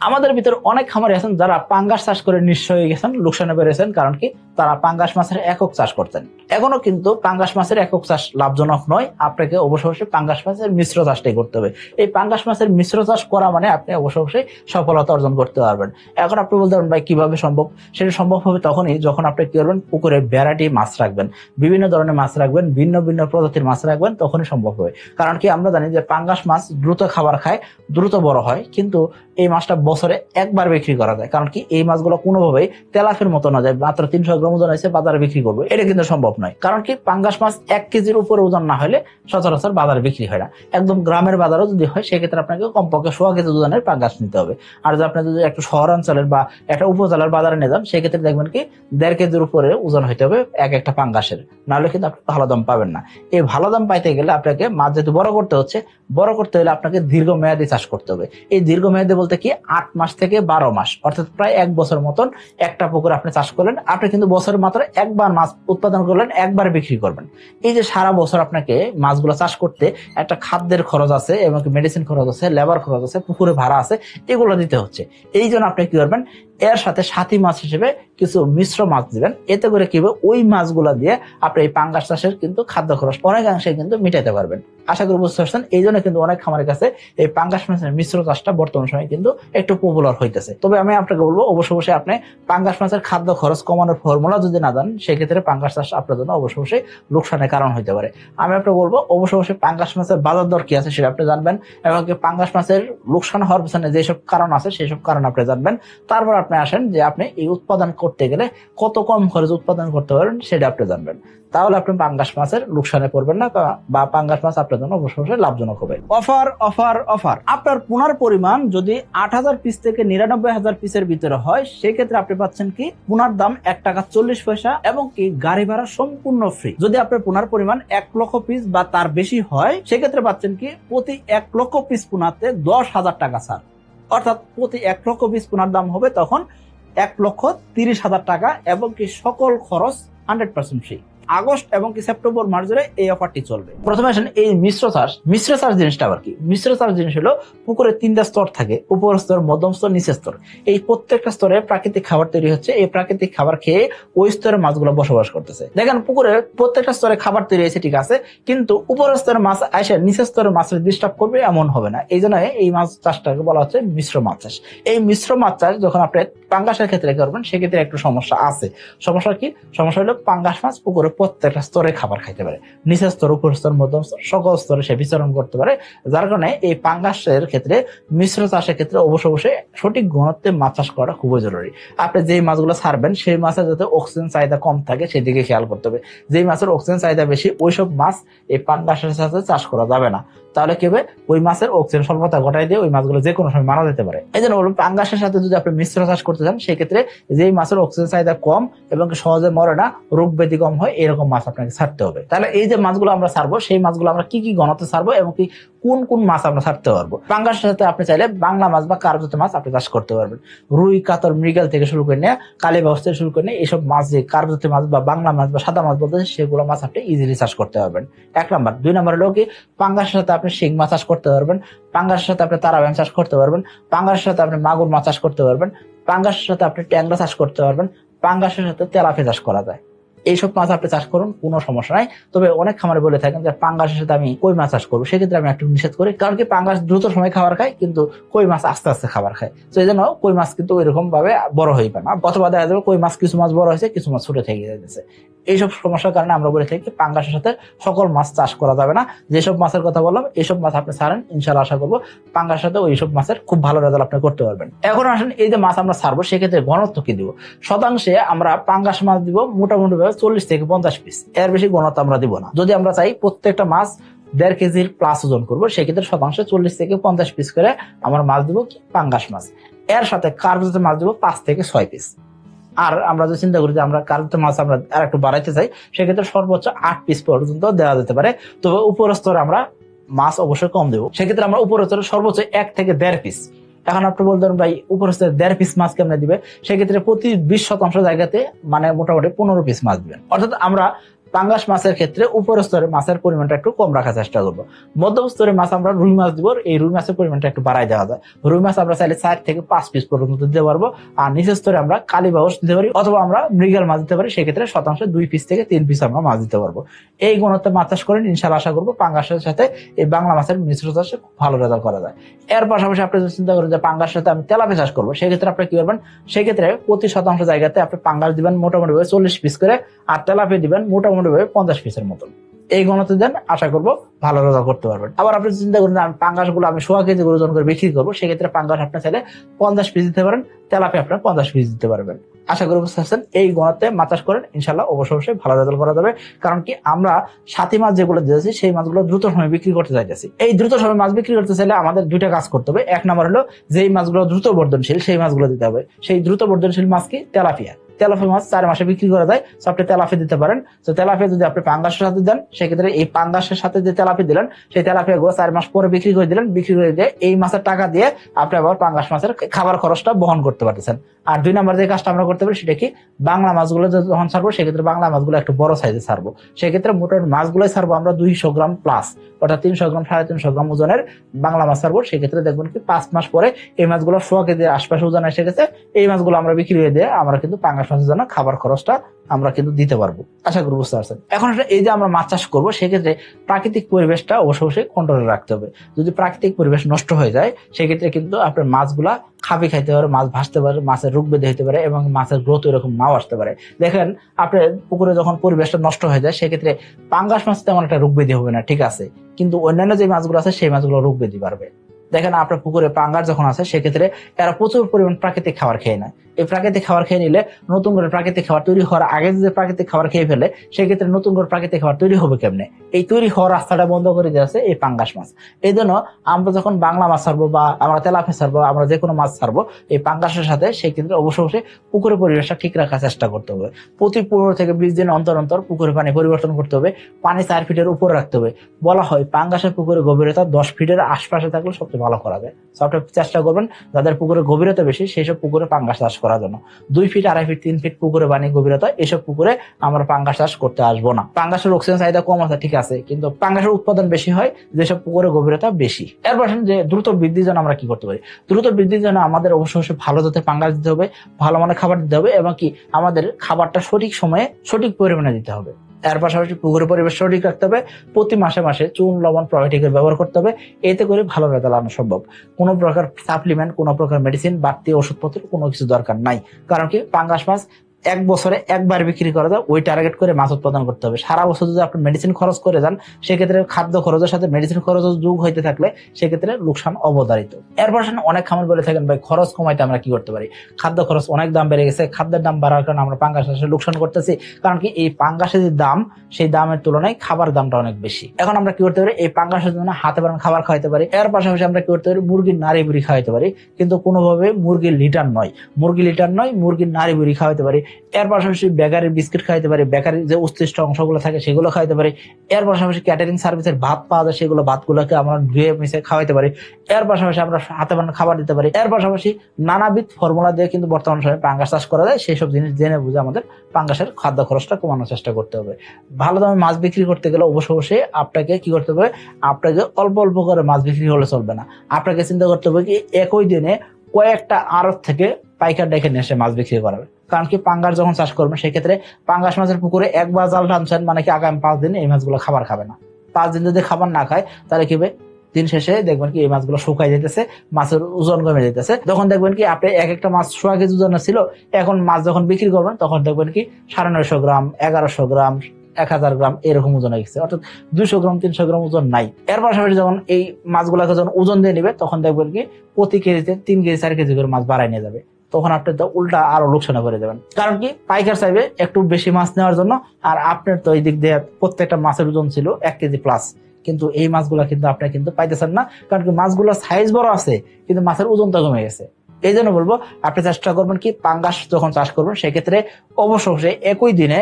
আমাদের ভিতর অনেক খামারি আছেন যারা পাঙ্গাস চাষ করে নিঃস্ব হয়ে গেছেন, লোকসানে বেড়েছেন। কারণ কি, তারা পাঙ্গাস মাছের একক চাষ করতেন। এখনো কিন্তু পাঙ্গাস মাছের একক চাষ লাভজনক নয়। আপনাকে অবশ্যই পাঙ্গাস মাছের মিশ্র চাষটাই করতে হবে। এই পাঙ্গাস মাছের মিশ্র চাষ করা মানে আপনি অবশ্যই সফলতা অর্জন করতে পারবেন। এখন আপনি বলতে পারেন ভাই কিভাবে সম্ভব? সেটা সম্ভব হবে তখনই যখন আপনি কি করবেন, পুকুরে ভ্যারাইটি মাছ রাখবেন, বিভিন্ন ধরনের মাছ রাখবেন, ভিন্ন ভিন্ন প্রজাতির মাছ রাখবেন, তখনই সম্ভব হবে। কারণ কি, আমরা জানি যে পাঙ্গাস মাছ দ্রুত খাবার খায়, দ্রুত বড় হয়, কিন্তু এই মাছটা বছরে একবার বিক্রি করা যায়। কারণ কি, এই মাছগুলো কোনোভাবেই তেলাফের মতো না যায় মাত্র 300 গ্রাম ওজন আছে বাজারে বিক্রি করবে, এটা কিন্তু সম্ভব নয়। কারণ কি, পাঙ্গাস মাছ 1 কেজির উপরে ওজন না হলে সচরাচর বাজারে বিক্রি হয় না। একদম গ্রামের বাজারও যদি হয়, সেক্ষেত্রে আপনাকে কমপক্ষে 100 কেজি ওজনের পাঙ্গাস নিতে হবে। আর যদি আপনি যদি একটু শহরাঞ্চলের বা একটা উপজেলার বাজারে নিয়ে যান, সেক্ষেত্রে দেখবেন কি 1.5 কেজির উপরে ওজন হইতে হবে একটা পাঙ্গাসের, নাহলে কিন্তু আপনি ভালো দাম পাবেন না। এই ভালো দাম পাইতে গেলে আপনাকে মাছ যেহেতু বড় করতে হচ্ছে, বড় করতে হলে আপনাকে দীর্ঘমেয়াদী চাষ করতে হবে। এই দীর্ঘমেয়াদী বলতে কি, 8 মাস থেকে 12 মাস, অর্থাৎ প্রায় 1 বছর মতন একটা পুকুর আপনি চাষ করলেন। আপনি কিন্তু বছরে মাত্র একবার মাছ উৎপাদন করলেন, একবার বিক্রি করবেন। এই যে সারা বছর আপনাকে মাছগুলো চাষ করতে একটা খাদ্যের খরচ আছে, এবং মেডিসিন খরচ আছে, লেবার খরচ আছে, পুকুরে ভাড়া আছে, এগুলো দিতে হচ্ছে। এই জন্য আপনি কি করবেন, এর সাথে সাথী মাছ হিসেবে কিছু মিশ্র মাছ দিবেন। এতে করে কি হবে, ওই মাছগুলা দিয়ে আপনি এই পাঙ্গাস চাষের কিন্তু খাদ্য খরচ অনেকাংশে কিন্তু মিটাইতে পারবেন। আশা করি বুঝতে পারছেন। এই জন্য কিন্তু অনেক খামারের কাছে এই পাঙ্গাস মাছের মিশ্র চাষটা বর্তমান সময়ে কিন্তু একটু পপুলার হইতেছে। তবে আমি আপনাকে বলবো, অবশ্যই আপনি পাঙ্গাস মাছের খাদ্য খরচ কমানোর ফর্মুলা যদি না জানেন, সেক্ষেত্রে পাঙ্গাস চাষ আপনার জন্য অবশ্যই লোকসানের কারণ হইতে পারে। আমি আপনাকে বলবো, অবশ্যই পাঙ্গাস মাছের বাজার দর কি আছে সেটা আপনি জানবেন, এবং পাঙ্গাস মাছের লোকসান হওয়ার পিছনে যেসব কারণ আছে সেসব কারণ আপনি জানবেন। তারপর আপনি আসেন যে আপনি এই উৎপাদন করতে গেলে কত কম খরচ উৎপাদন করতে পারবেন সেটা আপনি জানবেন। তাহলে আপনি পাঙ্গাস মাছের লোকসানে পড়বেন না, বা পাঙ্গাস মাছ আপনার জন্য অবশ্যই লাভজনক হবে। Offer offer offer! আপনার পোনার পরিমাণ যদি 8,000 পিস থেকে 99,000 পিসের ভিতরে হয়, সেক্ষেত্রে আপনি পাচ্ছেন কি পোনার দাম 1 টাকা 40 পয়সা, এবং কি গাড়ি ভাড়া সম্পূর্ণ ফ্রি। যদি আপনার পোনার পরিমাণ 1 লক্ষ পিস বা তার বেশি হয়, সেক্ষেত্রে পাচ্ছেন কি প্রতি 1 লক্ষ পিস পোনাতে 10,000 টাকা ছাড়। অর্থাৎ প্রতি 1 লক্ষ পিস পোনার দাম হবে তখন 1,30,000 টাকা, এবং কি সকল খরচ 100% ফ্রি। আগস্ট এবং কি সেপ্টেম্বর মাস ধরে এই অফারটি চলবে। প্রথমে আসেন এই মিশ্র চাষ জিনিসটা আবার কি? মিশ্র চাষ জিনিস হলো, পুকুরে 3টা স্তর থাকে, উপর স্তর, মধ্যম স্তর, নিচের স্তর। এই প্রত্যেকটা স্তরে প্রাকৃতিক খাবার তৈরি হচ্ছে। এই প্রাকৃতিক খাবার খেয়ে ওই স্তরের মাছগুলো বসবাস করতেছে। দেখেন, পুকুরে প্রত্যেকটা স্তরে খাবার তৈরি হয়েছে, ঠিক আছে, কিন্তু উপরের স্তরের মাছ আসে নিচের স্তরের মাছের ডিস্টার্ব করবে, এমন হবে না। এই জন্য এই মাছ চাষটাকে বলা হচ্ছে মিশ্র মাছ চাষ। এই মিশ্র মাছ চাষ যখন আপনি পাঙ্গাসের ক্ষেত্রে করবেন, সেক্ষেত্রে একটু সমস্যা আছে। সমস্যা কি? সমস্যা হলো পাঙ্গাস মাছ পুকুরে প্রত্যেকটা স্তরে খাবার খাইতে পারে, নিচের স্তর, উপর স্তর, মধ্যম স্তর, সকল স্তরে সে বিচরণ করতে পারে। যার কারণে এই পাঙ্গাসের ক্ষেত্রে, মিশ্র চাষের ক্ষেত্রে অবশ্যই সঠিক গুণত্বে মাছ চাষ করা খুবই জরুরি। আপনি যেই মাছগুলো ছাড়বেন, সেই মাছের যাতে অক্সিজেন চাহিদা কম থাকে সেদিকে খেয়াল করতে হবে। যেই মাছের অক্সিজেন চাহিদা বেশি, ওইসব মাছ এই পাঙ্গাসের সাথে চাষ করা যাবে না। তাহলে কি হবে, ওই মাছের অক্সিজেন স্বল্পতা ঘটাই দিয়ে ওই মাছগুলো যে কোনো সময় মারা যেতে পারে। এই জন্য বলুন, পাঙ্গাসের সাথে যদি আপনি মিশ্র চাষ করতে চান, সেক্ষেত্রে যেই মাছের অক্সিজেন চাহিদা কম এবং সহজে মরে না, রোগ ব্যাধি কম হয়, এরকম মাছ আপনাকে ছাড়তে হবে। তাহলে এই যে মাছগুলো আমরা ছাড়বো, সেই মাছগুলো আমরা কি কি গণতে ছাড়বো, এবং কি কোন কোন মাছ আমরা ছাড়তে পারবো। পাঙ্গাসের সাথে আপনি চাইলে বাংলা মাছ বা কার্পজাতীয় মাছ আপনি চাষ করতে পারবেন। রুই, কাতল, মৃগেল থেকে শুরু করে নিয়ে কালীবাউস থেকে শুরু করে নিয়ে এইসব মাছ, যে কার্পজাতীয় মাছ বা বাংলা মাছ বা সাদা মাছ বলতে, সেগুলো মাছ আপনি ইজিলি চাষ করতে পারবেন। 1 নাম্বার। 2 নাম্বার হলো কি, পাঙ্গাসের সাথে আপনি শিং মাছ চাষ করতে পারবেন, পাঙ্গাসের সাথে আপনি তারা ব্যাং চাষ করতে পারবেন, পাঙ্গাসের সাথে আপনি মাগুর মাছ চাষ করতে পারবেন, পাঙ্গাসের সাথে আপনি ট্যাংরা চাষ করতে পারবেন, পাঙ্গাসের সাথে তেলাপিয়া চাষ করা যায়। এইসব মাছ আপনি চাষ করুন, কোনো সমস্যা নাই। তবে অনেক খামারে বলে থাকেন যে পাঙ্গাসের সাথে আমি কই মাছ চাষ করবো, সেক্ষেত্রে আমি একটু নিষেধ করি। কারণ কি, পাঙ্গাস দ্রুত সময় খাবার খায়, কিন্তু কই মাছ আস্তে আস্তে খাবার খায়। তো এই জন্য কই মাছ কিন্তু ওইরকম ভাবে বড় হয়ে পায় না, অথবা দেখা যাবে কই মাছ কিছু মাছ বড় হয়েছে, কিছু মাছ ছোট থেকে যাচ্ছে। এইসব সমস্যার কারণে আমরা বলে থাকি পাঙ্গাসের সাথে সকল মাছ চাষ করা যাবে না। যেসব মাছের কথা বললাম, এইসব মাছ আপনি ছাড়েন, ইনশাআল্লাহ আশা করবো পাঙ্গাসের সাথে ওইসব মাছের খুব ভালো রেজাল্ট আপনি করতে পারবেন। এখন আসেন, এই যে মাছ আমরা ছাড়বো, সেক্ষেত্রে ঘনত্ব কি দিব? শতাংশে আমরা পাঙ্গাস মাছ দিব মোটামুটি 40 থেকে 50 পিস, এর বেশি ঘনত্ব আমরা দিব না। যদি আমরা চাই প্রত্যেকটা মাছ 1.5 কেজির প্লাস ওজন করবো, সেক্ষেত্রে শতাংশে 40 থেকে 50 পিস করে আমরা মাছ দিব পাঙ্গাস মাছ। এর সাথে কার্পজাতীয় মাছ দিব 5 থেকে 6 পিস। আর আমরা যদি চিন্তা করি যে আমরা কার্পজাতীয় মাছ আমরা আর একটু বাড়াইতে চাই, সেক্ষেত্রে সর্বোচ্চ 8 পিস পর্যন্ত দেওয়া যেতে পারে। তবে উপর স্তরে আমরা মাছ অবশ্যই কম দেবো, সেক্ষেত্রে আমরা উপর স্তরে সর্বোচ্চ 1 থেকে 1.5 পিস। এখন আপনি বলতে পারেন ভাই, উপর স্তরে 1.5 পিস মাছ কেমনে দিবে? সেক্ষেত্রে প্রতি 20% জায়গাতে মানে মোটামুটি 15 পিস মাছ দিবেন। অর্থাৎ আমরা পাঙ্গাস মাছের ক্ষেত্রে উপর স্তরে মাছের পরিমাণটা একটু কম রাখার চেষ্টা করবো। মধ্যম স্তরে মাছ আমরা রুই মাছ দিব, এই রুই মাছের পরিমাণটা একটু বাড়াই দেওয়া যায়। রুই মাছ আমরা চাইলে 4 থেকে 5 পিস পর্যন্ত দিতে পারবো। আর নিচের স্তরে আমরা কালীবাউস দিতে পারি অথবা আমরা মৃগেল মাছ দিতে পারি, সেক্ষেত্রে শতাংশে 2 পিস থেকে 3 পিস আমরা মাছ দিতে পারবো। এই গুণতে মাছ চাষ করেন, ইনশাআল্লাহ আশা করবো পাঙ্গাসের সাথে এই বাংলা মাছের মিশ্র চাষে খুব ভালো রেজাল্ট করা যায়। এর পাশাপাশি আপনি যদি চিন্তা করেন যে পাঙ্গাসের সাথে আমি তেলাপিয়া চাষ করবো, সেক্ষেত্রে আপনি কি করবেন, সেক্ষেত্রে প্রতি শতাংশ জায়গাতে আপনি পাঙ্গাস দিবেন মোটামুটি 40 পিস করে, আর তেলাপিয়া দিবেন মোটামুটি 50 পিসের মতন। এই গণতে দেন, আশা করবো ভালো রেজাল্ট করতে পারবেন। আবার আপনি চিন্তা করেন আমি পাঙ্গাস গুলো আমি 100 কেজি ওজন করে বিক্রি করবো, সেক্ষেত্রে পাঙ্গাস আপনি চাইলে 50 পিস দিতে পারেন, তেলাপিয়া আপনার 50 পিস দিতে পারবেন। আশা করি বুঝতে পারছেন। এই গণতে মাছ চাষ করেন, ইনশাল্লাহ অবশ্যই ভালো রেজাল্ট করা যাবে। কারণ কি আমরা সাথী মাছ যেগুলো দিয়েছি সেই মাছগুলো দ্রুত সময় বিক্রি করতে চাইতেছি। এই দ্রুত সময় মাছ বিক্রি করতে চাইলে আমাদের 2টা কাজ করতে হবে। এক নম্বর হলো যেই মাছগুলো দ্রুত বর্ধনশীল সেই মাছগুলো দিতে হবে। সেই দ্রুত বর্ধনশীল মাছ কি তেলাপিয়া। তেলাপিয়া মাছ 4 মাসে বিক্রি করা যায়, তো আপনি তেলাপিয়া দিতে পারেন। তো তেলাপিয়া যদি আপনি পাঙ্গাসের সাথে দেন, সেক্ষেত্রে এই পাঙ্গাসের সাথে যে তেলাপিয়া দিলেন সেই তেলাপিয়া গুলো 4 মাস পরে বিক্রি করে দিলেন, বিক্রি করে দিয়ে এই মাছের টাকা দিয়ে আপনি আবার পাঙ্গাস মাছের খাবার খরচটা বহন করতে পারতেছেন। আর 2 নম্বর যে কাজটা আমরা করতে পারি সেটা কি, বাংলা মাছগুলো যখন ছাড়বো সেক্ষেত্রে বাংলা মাছগুলো একটু বড় সাইজে ছাড়বো। সেক্ষেত্রে মোটামুটি মাছগুলোই ছাড়বো আমরা 200 গ্রাম প্লাস, অর্থাৎ 300 গ্রাম 350 গ্রাম ওজনের বাংলা মাছ ছাড়বো। সেক্ষেত্রে দেখবেন কি 5 মাস পরে এই মাছগুলো 100 কেজির আশপাশে ওজন এসে গেছে। এই মাছগুলো আমরা বিক্রি করে দিয়ে আমরা কিন্তু পাঙ্গাস মাছের জন্য খাবার খরচটা আমরা কিন্তু দিতে পারবো। আশা করি বুঝতে পারছেন। এখন এই যে আমরা মাছ চাষ করবো, সেক্ষেত্রে প্রাকৃতিক পরিবেশটা অবশ্যই কন্ট্রোলে রাখতে হবে। যদি প্রাকৃতিক পরিবেশ নষ্ট হয়ে যায়, সেক্ষেত্রে কিন্তু আপনার মাছগুলা খাবি খাইতে পারে, মাছ ভাসতে পারে, মাছের রোগ ব্যাধি হতে পারে এবং মাছের গ্রোথ এরকম নাও আসতে পারে। দেখেন আপনার পুকুরে যখন পরিবেশটা নষ্ট হয়ে যায়, সেক্ষেত্রে পাঙ্গাস মাছ তেমন একটা রোগ ব্যাধি হবে না, ঠিক আছে, কিন্তু অন্যান্য যে মাছগুলো আছে সেই মাছগুলো রোগ ব্যাধি বাড়বে। দেখেন আপনার পুকুরে পাঙ্গাস যখন আছে, সেক্ষেত্রে এরা প্রচুর পরিমাণ প্রাকৃতিক খাবার খেয়ে নেয়। এই প্রাকৃতিক খাবার খেয়ে নিলে নতুন করে প্রাকৃতিক খাবার তৈরি হওয়ার আগে যদি প্রাকৃতিক খাবার খেয়ে ফেলে, সেক্ষেত্রে নতুন করে প্রাকৃতিক খাবার তৈরি হবে কেমনে? এই তৈরি হওয়ার রাস্তাটা বন্ধ করে দিয়েছে এই পাঙ্গাস মাছ। এই জন্য আমরা যখন বাংলা মাছ ছাড়বো বা আমরা তেলাপিয়া ছাড়বো, আমরা যে কোনো মাছ ছাড়বো এই পাঙ্গাসের সাথে, সেই ক্ষেত্রে অবশ্যই পুকুরের পরিবেশটা ঠিক রাখার চেষ্টা করতে হবে। প্রতি 15 থেকে 20 দিন অন্তর অন্তর পুকুরের পানি পরিবর্তন করতে হবে। পানি 4 ফিটের উপরে রাখতে হবে। বলা হয় পাঙ্গাসের পুকুরের গভীরতা 10 ফিটের আশপাশে থাকলে সবচেয়ে ভালো করা যায়। আপনি চেষ্টা করবেন যাদের পুকুরের গভীরতা বেশি সেই সব পুকুরে পাঙ্গাস চাষ করার জন্য। 2 ফিট 2.5 ফিট 3 ফিট পুকুরে পানি গভীরতা, এসব পুকুরে আমরা পাঙ্গাস চাষ করতে আসবো না। পাঙ্গাসের অক্সিজেন চাহিদা কম আছে, ঠিক আছে, কিন্তু পাঙ্গাসের উৎপাদন বেশি হয় যেসব পুকুরে গভীরতা বেশি। এরপর যে দ্রুত বৃদ্ধির জন্য আমরা কি করতে পারি? দ্রুত বৃদ্ধির জন্য আমাদের অবশ্যই ভালো জাতের পাঙ্গাস দিতে হবে, ভালো মানের খাবার দিতে হবে এবং কি আমাদের খাবারটা সঠিক সময়ে সঠিক পরিমাণে দিতে হবে। এর পাশাপাশি পুকুরের পরিবেশ সঠিক রাখতে হবে। প্রতি মাসে মাসে চুন, লবণ, প্রোবায়োটিকের ব্যবহার করতে হবে। এতে করে ভালো রেজাল্ট আনা সম্ভব। কোনো প্রকার সাপ্লিমেন্ট, কোনো প্রকার মেডিসিন, বাড়তি ওষুধপত্র কোনো কিছু দরকার নাই। কারণ কি পাঙ্গাস মাছ 1 বছরে একবার বিক্রি করা যায়, ওই টার্গেট করে মাছ উৎপাদন করতে হবে। সারা বছর যদি আপনি মেডিসিন খরচ করে যান, সেক্ষেত্রে খাদ্য খরচের সাথে মেডিসিন খরচ যোগ হইতে থাকলে সেক্ষেত্রে লোকসান অবধারিত। এরপর অনেক খামার বলে থাকেন ভাই খরচ কমাইতে আমরা কি করতে পারি? খাদ্য খরচ অনেক দাম বেড়ে গেছে, খাদ্যের দাম বাড়ার কারণে আমরা পাঙ্গাস চাষে লোকসান করতেছি। কারণ কি এই পাঙ্গাসের যে দাম, সেই দামের তুলনায় খাবার দামটা অনেক বেশি। এখন আমরা কি করতে পারি? এই পাঙ্গাসের জন্য হাতে বানানো খাবার খাওয়াইতে পারি। এর পাশাপাশি আমরা কি করতে পারি? মুরগির নাড়ি বুড়ি খাওয়াইতে পারি, কিন্তু কোনোভাবে মুরগির লিটার নয়, মুরগির নাড়ি বুড়ি খাওয়াইতে পারি। এর পাশাপাশি বেকারির বিস্কিট খাইতে পারি, বেকারির যে উৎকৃষ্ট অংশগুলো থাকে সেগুলো খাইতে পারি। এর পাশাপাশি ক্যাটারিং সার্ভিসের ভাত পাওয়া যায়, সেগুলো ভাতগুলোকে আমরা ধুয়ে মিশে খাওয়াইতে পারি। এর পাশাপাশি আমরা হাতে বানানো খাবার দিতে পারি। এর পাশাপাশি নানাবিধ ফর্মুলা দিয়ে কিন্তু বর্তমান সময়ে পাঙ্গাস চাষ করা যায়। সেই সব জিনিস জেনে বুঝে আমাদের পাঙ্গাসের খাদ্য খরচটা কমানোর চেষ্টা করতে হবে। ভালো দামে মাছ বিক্রি করতে গেলে অবশ্যই আপনাকে কি করতে হবে? আপনাকে অল্প অল্প করে মাছ বিক্রি হলে চলবে না। আপনাকে চিন্তা করতে হবে কি একই দিনে কয়েকটা আড়ত থেকে পাইকার ডেকে নিয়ে এসে মাছ বিক্রি করাবে। কারণ কি পাঙ্গাস যখন চাষ করবেন, সেক্ষেত্রে পাঙ্গাস মাছের পুকুরে একবার জাল টানছেন মানে কি আগামী 5 দিন এই মাছগুলো খাবার খাবে না। 5 দিন যদি খাবার না খায়, তাহলে কি হবে? দিন শেষে দেখবেন কি এই মাছগুলো শুকাই যেতেছে, মাছের ওজন কমে যেতেছে। তখন দেখবেন কি আপনি এক একটা মাছ 100 কেজি ওজন ছিল, এখন মাছ যখন বিক্রি করবেন তখন দেখবেন কি 950 গ্রাম, 1100 গ্রাম, 1000 গ্রাম এরকম ওজন হয়ে গেছে, অর্থাৎ 200 গ্রাম 300 গ্রাম ওজন নাই। এর পাশাপাশি যখন এই মাছগুলোকে যখন ওজন দিয়ে নিবে, তখন দেখবেন কি প্রতি কেজিতে 3 কেজি 4 কেজি করে মাছ বাড়াই নিয়ে যাবে। তখন আপনি তো উল্টা আরো লোকসানে করে যাবেন। কারণ কি পাইকার চাইবে একটু বেশি মাছ নেওয়ার জন্য, আর আপনার তো এই দিক দিয়ে প্রত্যেকটা মাছের ওজন ছিল 1 কেজি প্লাস, কিন্তু এই মাছগুলা কিন্তু আপনি কিন্তু পাইতেছেন না। কারণ কি মাছগুলোর সাইজ বড় আছে, কিন্তু মাছের ওজনটা কমে গেছে। এই জন্য বলবো আপনি চেষ্টা করবেন কি পাঙ্গাস যখন চাষ করবেন, সেক্ষেত্রে অবশ্যই একই দিনে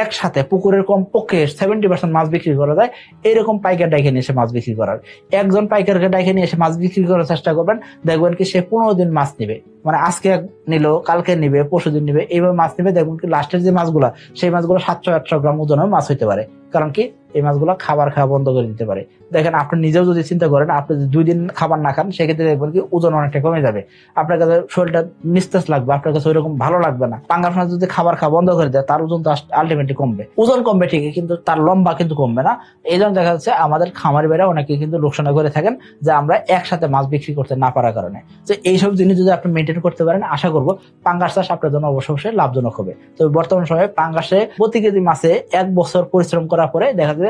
একসাথে পুকুরের কমপক্ষে 70% মাছ বিক্রি করা যায়, এরকম পাইকার ডাইকে নিয়ে এসে মাছ বিক্রি করার। একজন পাইকারকে ডাইকে নিয়ে এসে মাছ বিক্রি করার চেষ্টা করবেন, দেখবেন কি সে 15 দিন মাছ নিবে, মানে আজকে নিল, কালকে নিবে, পরশুদিন নিবে, এইভাবে মাছ নিবে। দেখবেন কি লাস্টের যে মাছগুলা, সেই মাছগুলো 700-800 গ্রাম ওজনের মাছ হইতে পারে। কারণ কি এই মাছগুলো খাবার খাওয়া বন্ধ করে দিতে পারে। দেখেন আপনি নিজেও যদি চিন্তা করেন, আপনি যদি 2 দিন খাবার না খান, সেক্ষেত্রে দেখবেন কি ওজন অনেকটা কমে যাবে, আপনার কাছে শরীরটা নিস্তেজ লাগবে, আপনার কাছে ওইরকম ভালো লাগবে না। পাঙ্গাস মাছ যদি খাবার খাওয়া বন্ধ করে দেয়, তার ওজন তো আলটিমেটলি কমবে, ওজন কমবে ঠিকই, কিন্তু তার লম্বা কিন্তু কমবে না। এই জন্য দেখা যাচ্ছে আমাদের খামারি ভাইরা অনেকে কিন্তু লোকসান করে থাকেন, যে আমরা একসাথে মাছ বিক্রি করতে না পারার কারণে। তো এইসব জিনিস যদি আপনি মেনটেন করতে পারেন, আশা করবো পাঙ্গাস চাষ আপনার জন্য অবশ্যই লাভজনক হবে। তো বর্তমান সময়ে পাঙ্গাসে প্রতি কেজি মাছে 1 বছর পরিশ্রম করার পরে দেখা যায়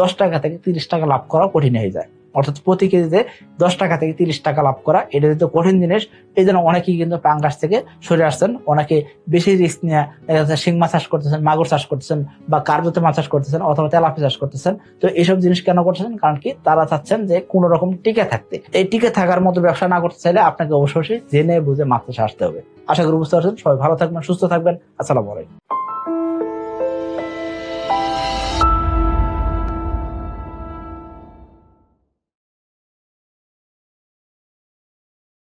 10 টাকা থেকে 30 টাকা লাভ করা কঠিন হয়ে যায়। অর্থাৎ প্রতি কেজিতে 10 টাকা থেকে 30 টাকা লাভ করা, এটা কিন্তু কঠিন জিনিস। এই জন্য অনেকেই কিন্তু পাঙ্গাস থেকে সরে আসছেন, অনেকে বেশি রিস্ক নিয়ে দেখা যাচ্ছে শিং মাছ চাষ করতেছেন, মাগুর চাষ করতেছেন, বা কার্গোতে মাছ চাষ করতেছেন, অথবা তেলাপি চাষ করতেছেন। তো এইসব জিনিস কেন করতেছেন? কারণ কি তারা চাচ্ছেন যে কোন রকম টিকে থাকতে। এই টিকে থাকার মতো ব্যবসা না করতে চাইলে আপনাকে অবশ্যই জেনে বুঝে মাছ চাষে আসতে হবে। আশা করি বুঝতে পারছেন। সবাই ভালো থাকবেন, সুস্থ থাকবেন। আসসালামু আলাইকুম।